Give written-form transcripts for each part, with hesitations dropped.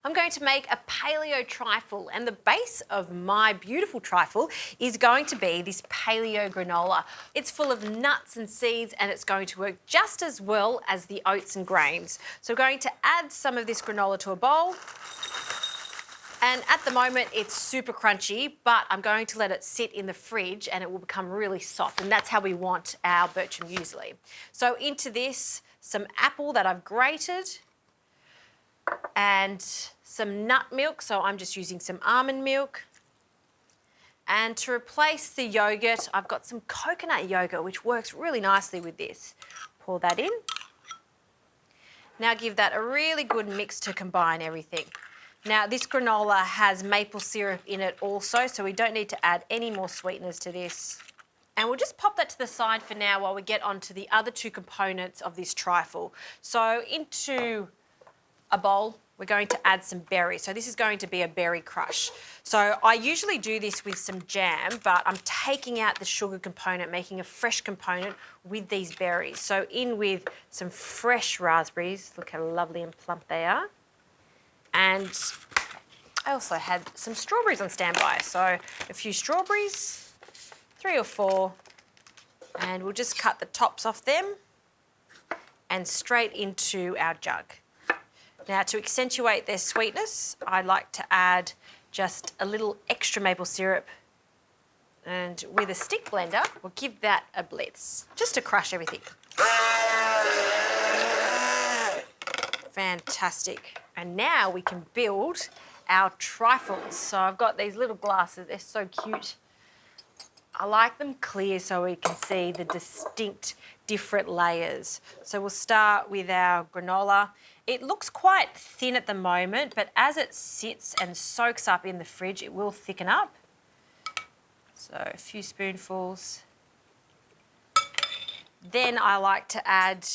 I'm going to make a paleo trifle, and the base of my beautiful trifle is going to be this paleo granola. It's full of nuts and seeds, and it's going to work just as well as the oats and grains. So I'm going to add some of this granola to a bowl. And at the moment, it's super crunchy, but I'm going to let it sit in the fridge and it will become really soft, and that's how we want our Bircham muesli. So into this, some apple that I've grated, and some nut milk, so I'm just using some almond milk. And to replace the yogurt, I've got some coconut yogurt, which works really nicely with this. Pour that in. Now give that a really good mix to combine everything. Now this granola has maple syrup in it also, so we don't need to add any more sweeteners to this. And we'll just pop that to the side for now while we get onto the other two components of this trifle. So into a bowl, we're going to add some berries. So this is going to be a berry crush. So I usually do this with some jam, but I'm taking out the sugar component, making a fresh component with these berries. So in with some fresh raspberries. Look how lovely and plump they are. And I also had some strawberries on standby. So a few strawberries, 3 or 4, and we'll just cut the tops off them and straight into our jug. Now, to accentuate their sweetness, I like to add just a little extra maple syrup, and with a stick blender, we'll give that a blitz, just to crush everything. Fantastic. And now we can build our trifles. So I've got these little glasses, they're so cute. I like them clear so we can see the distinct different layers. So we'll start with our granola. It looks quite thin at the moment, but as it sits and soaks up in the fridge, it will thicken up. So a few spoonfuls. Then I like to add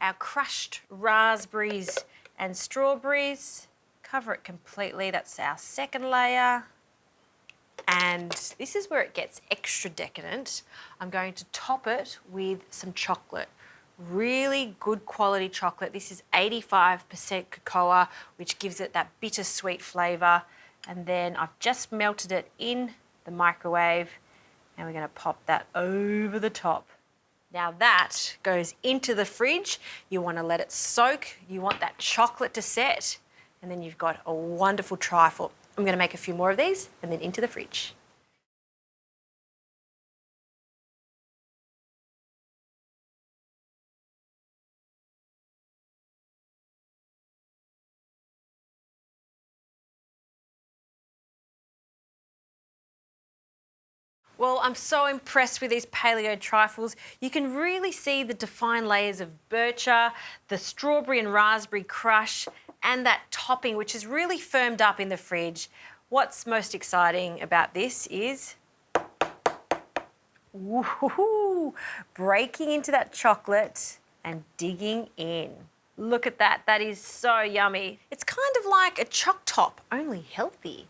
our crushed raspberries and strawberries. Cover it completely, that's our second layer. And this is where it gets extra decadent. I'm going to top it with some chocolate. Really good quality chocolate. This is 85% cocoa, which gives it that bittersweet flavour. And then I've just melted it in the microwave, and we're going to pop that over the top. Now that goes into the fridge. You want to let it soak. You want that chocolate to set, and then you've got a wonderful trifle. I'm going to make a few more of these and then into the fridge. Well, I'm so impressed with these paleo trifles. You can really see the defined layers of bircher, the strawberry and raspberry crush, and that topping, which is really firmed up in the fridge. What's most exciting about this is breaking into that chocolate and digging in. Look at that, that is so yummy. It's kind of like a choc top, only healthy.